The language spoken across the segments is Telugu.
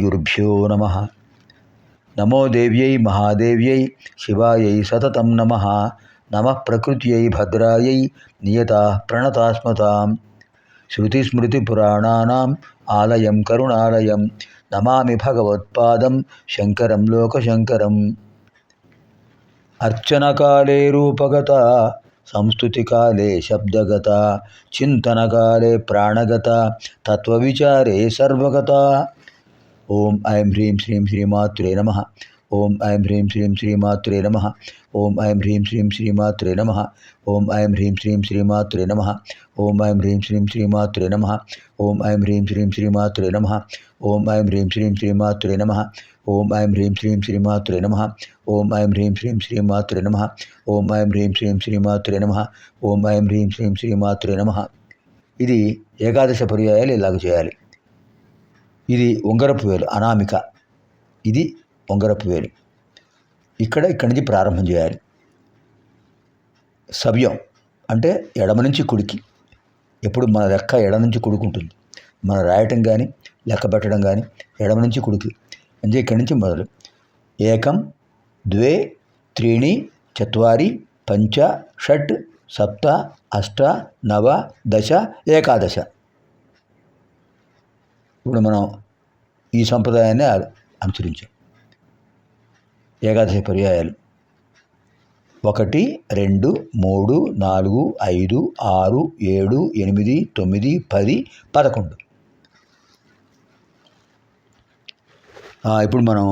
శ్రీగురుభ్యో నమః. నమో దేవ్యై మహాదేవ్యై శివాయై సతతం నమః. నమః ప్రకృత్యై భద్రాయై నియతా ప్రణతాస్మతాం. శృతిస్మృతిపురాణానాం ఆలయం కరుణాలయం నమామి భగవత్పాదం శంకరం లోకశంకరం. అర్చనకాలే రూపగత సంస్తుతికాలే శబ్దగత చింతనకాలే ప్రాణగత తత్వవిచారే సర్వగత. ఓం ఐం హ్రీం శ్రీం శ్రీమాత్రే నమః. ఓం ఐం హ్రీం శ్రీం శ్రీమాత్రే నమః. ఓం ఐం హ్రీం శ్రీం శ్రీమాత్రే నమః. ఓం ఐం హ్రీం శ్రీం శ్రీమాత్రే నమః. ఓం ఐం హ్రీం శ్రీం శ్రీమాత్రే నమః. ఓం ఐం హ్రీం శ్రీం శ్రీమాత్రే నమః. ఓం ఐం హ్రీం శ్రీం శ్రీమాత్రే నమః. ఓం ఐం హ్రీం శ్రీం శ్రీమాత్రే నమః. ఓం ఐం హ్రీం శ్రీం శ్రీమాత్రే నమః. ఓం ఐం హ్రీం శ్రీం శ్రీమాత్రే నమః. ఓం ఐం హ్రీం శ్రీం శ్రీమాత్రే నమః. ఇది ఏకాదశ పర్యాయాలు ఇలాగ చేయాలి. ఇది ఉంగరపు వేలు అనామిక, ఇది ఉంగరపు వేలు. ఇక్కడి నుంచి ప్రారంభం చేయాలి. సవ్యం అంటే ఎడమ నుంచి కుడికి. ఎప్పుడు మన లెక్క ఎడమ నుంచి కుడికి ఉంటుంది. మనం రాయటం కానీ లెక్క పెట్టడం కానీ ఎడమ నుంచి కుడికి. అంటే ఇక్కడి నుంచి మొదలు. ఏకం ద్వే త్రీణి చత్వారి పంచ షట్ సప్త అష్ట నవ దశ ఏకాదశ. ఇప్పుడు మనం ఈ సంప్రదాయాన్ని అనుసరించాం. ఏకాదశి పర్యాయాలు 1 2 3 4 5 6 7 8 9 10 11. ఇప్పుడు మనం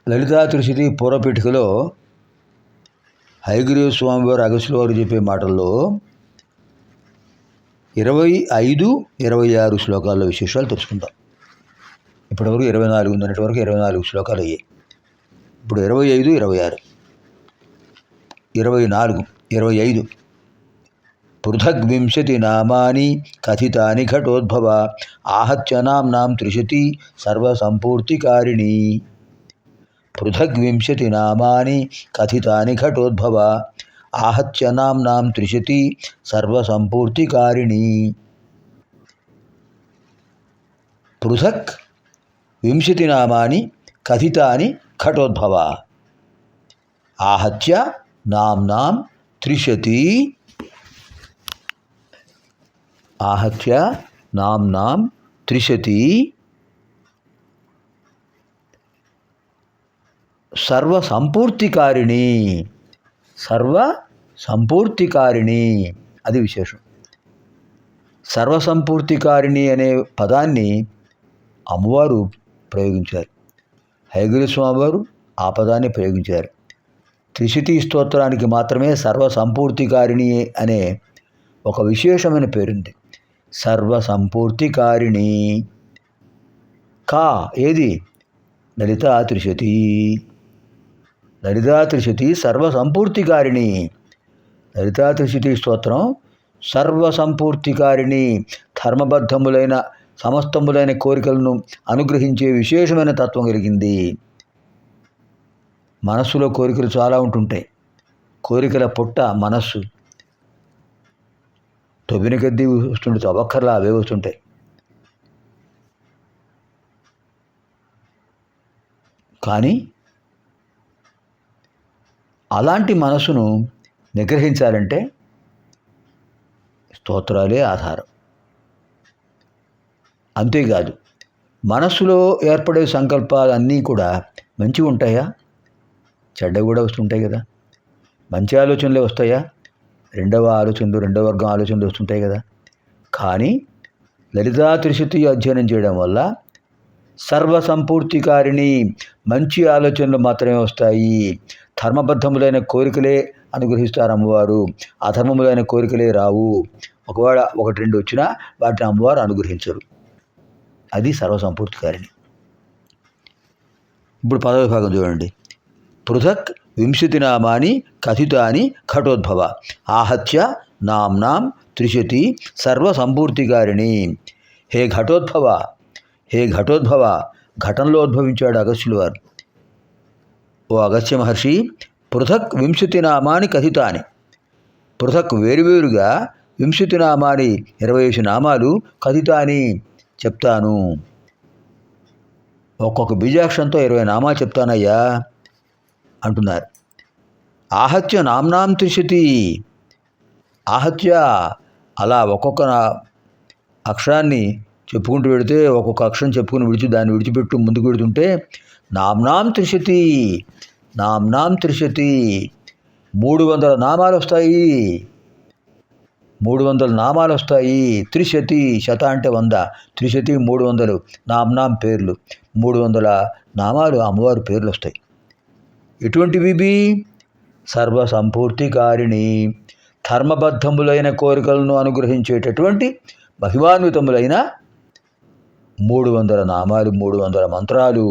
లలితా త్రిశతి పూర్వపీఠికలో హయగ్రీవ స్వామివారు అగస్త్యుల వారు చెప్పే మాటల్లో 25, 26 శ్లోకాల్లో విశేషాలు తెలుసుకుంటాం. ఇప్పటివరకు 24 నిన్నటి వరకు 24 శ్లోకాలు అయ్యాయి. ఇప్పుడు 25, 26, 24, 25. పృథగ్వింశతి నామాని కథితాని ఘటోద్భవ ఆహత్య నామ్నాం త్రిశతి సర్వసంపూర్తికారిణి. పృథగ్వింశతి నామాని కథితాని ఘటోద్భవ ఆహత్య నామ్నాం త్రిశతి సర్వసంపూర్తికారిణి. పృథక్ వింశతి నామాని కథితాని ఘటోద్భవ ఆహత్య నామ్నాం త్రిశతి ఆహత్య నామ్నాం త్రిశతి సర్వసంపూర్తికారిణి. సర్వసంపూర్తికారిణి అది విశేషం. సర్వసంపూర్తికారిణి అనే పదాన్ని అమ్మవారు ప్రయోగించారు. హయగ్రీవ స్వామివారు ఆ పదాన్ని ప్రయోగించారు. త్రిశతి స్తోత్రానికి మాత్రమే సర్వసంపూర్తికారిణి అనే ఒక విశేషమైన పేరుంది. సర్వసంపూర్తికారిణి. కా ఏది? లలితా త్రిశతి. లలితా త్రిశతి సర్వసంపూర్తికారిణి. లలితా త్రిశతి స్తోత్రం సర్వసంపూర్తికారిణి. ధర్మబద్ధములైన సమస్తములైన కోరికలను అనుగ్రహించే విశేషమైన తత్వం కలిగింది. మనస్సులో కోరికలు చాలా ఉంటుంటాయి. కోరికల పుట్ట మనస్సు. తొవ్విన కొద్దీ వస్తుంటే తవ్వక్కర్లా అవే వస్తుంటాయి. కానీ అలాంటి మనసును నిగ్రహించాలంటే స్తోత్రాలే ఆధారం. అంతేకాదు, మనస్సులో ఏర్పడే సంకల్పాలన్నీ కూడా మంచివి ఉంటాయా? చెడ్డ కూడా వస్తుంటాయి కదా. మంచి ఆలోచనలే వస్తాయా? రెండవ వర్గం ఆలోచనలు వస్తుంటాయి కదా. కానీ లలితా త్రిశతి అధ్యయనం చేయడం వల్ల సర్వసంపూర్తికారిణి మంచి ఆలోచనలు మాత్రమే వస్తాయి. ధర్మబద్ధములైన కోరికలే అనుగ్రహిస్తారు అమ్మవారు. అధర్మములైన కోరికలే రావు. ఒకవేళ 1, 2 వచ్చినా వాటిని అమ్మవారు అనుగ్రహించరు. అది సర్వసంపూర్తికారిణి. ఇప్పుడు 10వ విభాగం చూడండి. పృథక్ వింశతి నామాని కథితాని ఘటోద్భవ ఆహత్య నామ్నాం త్రిశతి సర్వసంపూర్తికారిణి. హే ఘటోద్భవ, హే ఘటోద్భవ, ఘటంలో ఉద్భవించాడు అగస్త్యుల వారు. ఓ అగస్త్య మహర్షి, పృథక్ వింశతి నామాని కథితాని. పృథక్ వేరువేరుగా వింశతి నామాని 25 నామాలు కథితాని చెప్తాను. ఒక్కొక్క బీజాక్షరంతో 20 నామాలు చెప్తానయ్యా అంటున్నారు. ఆహత్య నామ్నాం త్రిశతి. ఆహత్య అలా ఒక్కొక్క అక్షరాన్ని చెప్పుకుంటూ వెళితే, ఒక్కొక్క అక్షరం చెప్పుకుని దాన్ని విడిచిపెట్టు ముందుకు వెళుతుంటే నామ్నాం త్రిశతి, నామ్నాం త్రిశతి, 300 నామాలు వస్తాయి. 300 నామాలు వస్తాయి. త్రిశతి, శత అంటే 100, త్రిశతి 300 నామ్నాం పేర్లు. 300 నామాలు అమ్మవారి పేర్లు వస్తాయి. ఎటువంటివి? సర్వసంపూర్తికారిణి, ధర్మబద్ధములైన కోరికలను అనుగ్రహించేటటువంటి మహిమాన్వితములైన 300 నామాలు, 300 మంత్రాలు.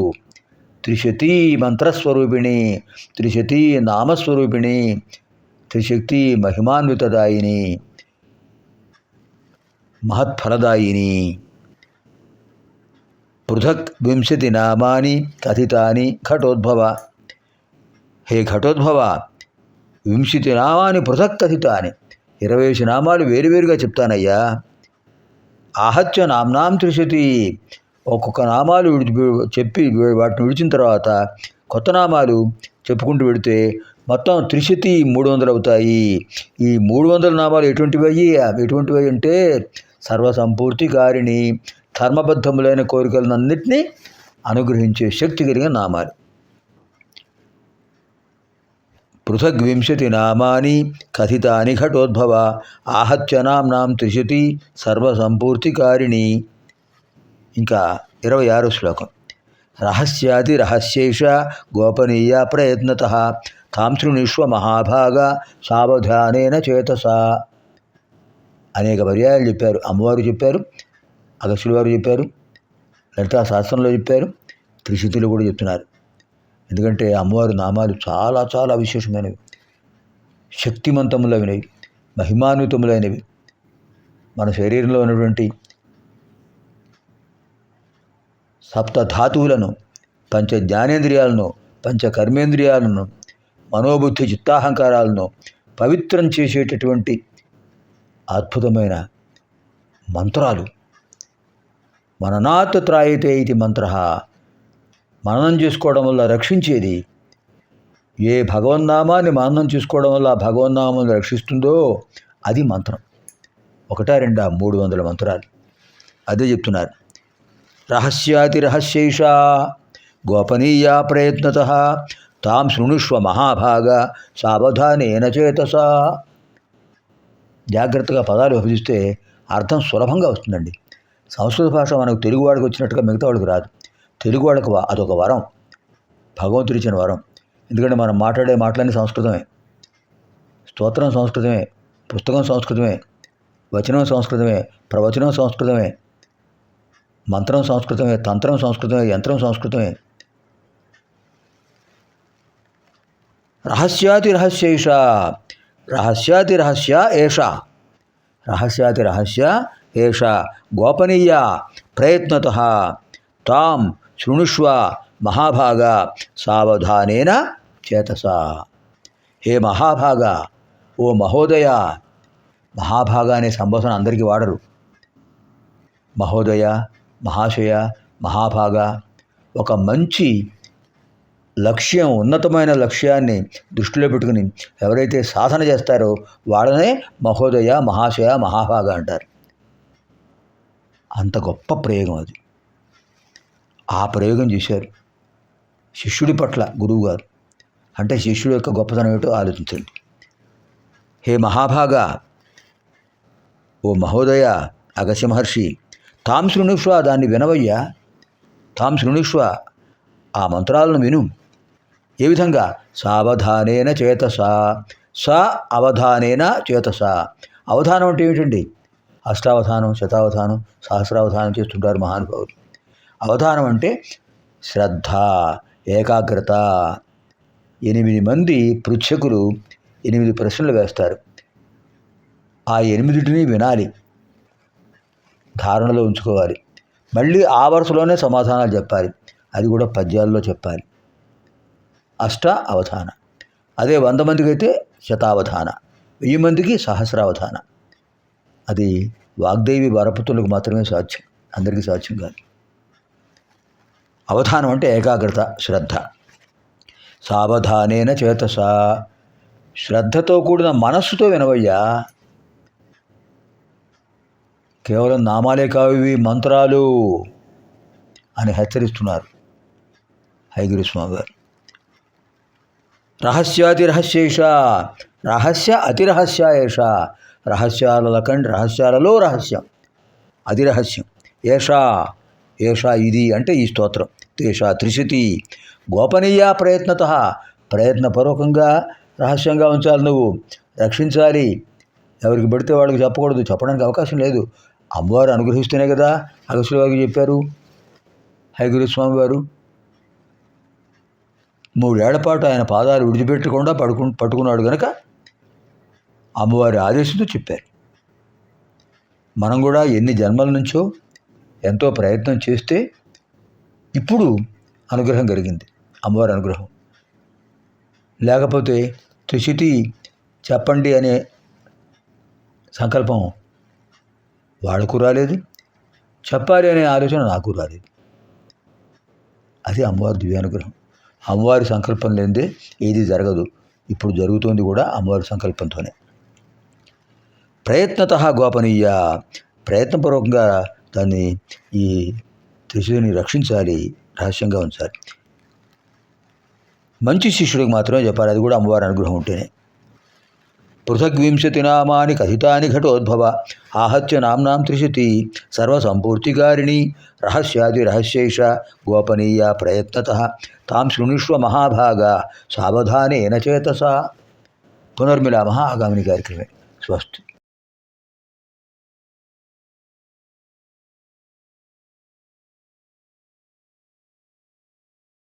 త్రిశతి మంత్రస్వరూపిణి, త్రిశతి నామస్వరూపిణి, త్రిశక్తి మహిమాన్వితదాయిని, మహత్ఫలదాయిని. పృథక్ 20 నామాని కథితాని ఘటోద్భవ. హే ఘటోద్భవ, 20 నామాని పృథక్ కథితాని, 21 నామాలు వేరువేరుగా చెప్తానయ్యా. ఆహత్య నామ్నాం త్రిశతి, ఒక్కొక్క నామాలు చెప్పి వాటిని విడిచిన తర్వాత కొత్త నామాలు చెప్పుకుంటూ వెళితే మొత్తం త్రిశతి 300 అవుతాయి. ఈ 300 నామాలు ఎటువంటివి అంటే సర్వసంపూర్తికారిణి, ధర్మబద్ధములైన కోరికలన్నింటినీ అనుగ్రహించే శక్తి కలిగిన నామాలు. పృథగ్ 20 నామాని కథితాని ఘటోద్భవ. ఆహత్య నామ్నాం త్రిశతి సర్వసంపూర్తికారిణి. ఇంకా 26వ శ్లోకం. రహస్యాతి రహస్యేష గోపనీయ ప్రయత్నతః తాం శృణుష్వ మహాభాగ సావధానేన చేతసా. అనేక పర్యాయాలు చెప్పారు. అమ్మవారు చెప్పారు, అగస్త్యుల వారు చెప్పారు, లలితా శాస్త్రంలో చెప్పారు, త్రిశతిలో కూడా చెప్తున్నారు. ఎందుకంటే అమ్మవారి నామాలు చాలా చాలా విశేషమైనవి, శక్తిమంతములైనవి, మహిమాన్వితములైనవి. మన శరీరంలో ఉన్నటువంటి సప్తధాతువులను, పంచ జ్ఞానేంద్రియాలను, పంచ కర్మేంద్రియాలను, మనోబుద్ధి చిత్తాహంకారాలను పవిత్రం చేసేటటువంటి అద్భుతమైన మంత్రాలు. మననాత్ త్రాయతే ఇది మంత్ర. మననం చేసుకోవడం వల్ల రక్షించేది. ఏ భగవన్నామాన్ని మననం చేసుకోవడం వల్ల ఆ భగవన్నామాన్ని రక్షిస్తుందో అది మంత్రం. 1, 2, 300 మంత్రాలు. అదే చెప్తున్నారు. రహస్యాతి రహస్యైష గోపనీయ ప్రయత్నతః తాం శృణుష్వ మహాభాగ సావధానేన చేతసా. జాగ్రత్తగా పదాలు విభజిస్తే అర్థం సులభంగా వస్తుందండి. సంస్కృత భాష మనకు తెలుగువాడికి వచ్చినట్టుగా మిగతా వాళ్ళకి రాదు. తెలుగువాళ్ళకి అదొక వరం, భగవంతుడు ఇచ్చిన వరం. ఎందుకంటే మనం మాట్లాడే మాటలన్నీ సంస్కృతమే, స్తోత్రం సంస్కృతమే, పుస్తకం సంస్కృతమే, వచనం సంస్కృతమే, ప్రవచనం సంస్కృతమే, మంత్రం సంస్కృతమే, తంత్రం సంస్కృతమే, యంత్రం సంస్కృతమే. రహస్యాతి రహస్యైష, రహస్యాతి రహస్య ఏష, రహస్యాతి రహస్య ఏష గోపనీయ ప్రయత్నతః తాం శృణుష్వ మహాభాగ సావధానేన చేతసా. హే మహాభాగ, ఓ మహోదయ. మహాభాగ అనే సంబోధన అందరికీ వాడరు. మహోదయ, మహాశయ, మహాభాగ. ఒక మంచి లక్ష్యం, ఉన్నతమైన లక్ష్యాన్ని దృష్టిలో పెట్టుకుని ఎవరైతే సాధన చేస్తారో వాళ్ళనే మహోదయ, మహాశయ, మహాభాగ అంటారు. అంత గొప్ప ప్రయోగం అది. ఆ ప్రయోగం చేశారు శిష్యుడి పట్ల గురువుగారు. అంటే శిష్యుడి యొక్క గొప్పతనం ఏమిటో ఆలోచించండి. హే మహాభాగ, ఓ మహోదయ, అగస్త్య మహర్షి, తాం శృణుష్వ, దాన్ని వినవయ్యా. తాం శృణుష్వ, ఆ మంత్రాలను విను. ఏ విధంగా? సావధానేన చేతసా. స అవధానేన చేతసా. అవధానం అంటే ఏమిటండి? అష్టావధానం, శతావధానం, సహస్రావధానం చేస్తుంటారు మహానుభావులు. అవధానం అంటే శ్రద్ధ, ఏకాగ్రత. 8 మంది పృచ్ఛకులు 8 ప్రశ్నలు వేస్తారు. ఆ 8టిని వినాలి, ధారణలో ఉంచుకోవాలి. మళ్ళీ ఆ వరుసలోనే సమాధానాలు చెప్పాలి. అది కూడా పద్యాల్లో చెప్పాలి. అష్ట అవధాన. అదే 100 మందికి అయితే శతావధాన, 1000 మందికి సహస్రావధాన. అది వాగ్దేవి వరపుతులకు మాత్రమే సాధ్యం. అందరికీ సాధ్యం కాదు. అవధానం అంటే ఏకాగ్రత, శ్రద్ధ. సావధానేన చేతస, శ్రద్ధతో కూడిన మనస్సుతో వినవయ్యా. కేవలం నామాలే కావు ఇవి, మంత్రాలు అని హెచ్చరిస్తున్నారు హయగ్రీవ స్వామి గారు. రహస్యాతిరహస్యేష, రహస్య అతిరహస్య ఏష, రహస్యాలలో రహస్యం, అతిరహస్యం. ఏషా ఏషా ఇది అంటే ఈ స్తోత్రం. తేషా త్రిశతి గోపనీయ ప్రయత్నత, ప్రయత్నపూర్వకంగా రహస్యంగా ఉంచాలి, నువ్వు రక్షించాలి. ఎవరికి పడితే వాళ్ళకి చెప్పకూడదు, చెప్పడానికి అవకాశం లేదు. అమ్మవారు అనుగ్రహిస్తేనే కదా అగస్త్యుల వారికి చెప్పారు హయగ్రీవ స్వామి వారు. 3 ఏళ్ల పాటు ఆయన పాదాలు విడిచిపెట్టకుండా పట్టుకున్నాడు కనుక అమ్మవారి ఆదేశంతో చెప్పారు. మనం కూడా ఎన్ని జన్మల నుంచో ఎంతో ప్రయత్నం చేస్తే ఇప్పుడు అనుగ్రహం కలిగింది, అమ్మవారి అనుగ్రహం. లేకపోతే త్రిశతి చెప్పండి అనే సంకల్పం వాళ్ళకు రాలేదు, చెప్పాలి అనే ఆలోచన నాకు రాలేదు. అది అమ్మవారి దివ్యానుగ్రహం. అమ్మవారి సంకల్పం లేనిదే ఏది జరగదు. ఇప్పుడు జరుగుతోంది కూడా అమ్మవారి సంకల్పంతోనే. ప్రయత్నత గోపనీయ, ప్రయత్నపూర్వకంగా దాన్ని ఈ త్రిశతిని రక్షించాలి, రహస్యంగా ఉంచాలి. మంచి శిష్యుడికి మాత్రమే చెప్పాలి, అది కూడా అమ్మవారి అనుగ్రహం ఉంటేనే. పృథగ్వింశతి నామాని కథితాని ఘటోద్భవ, ఆహత్య నామ్నాం త్రిశతి సర్వసంపూర్తికారిణి, రహస్యాది రహస్యైష గోపనీయ ప్రయత్నత, తాం శృణుష్వ మహాభాగ సావధానేన చేతసా. పునర్మిలామः ఆగామిని కార్యక్రమే. స్వస్తి.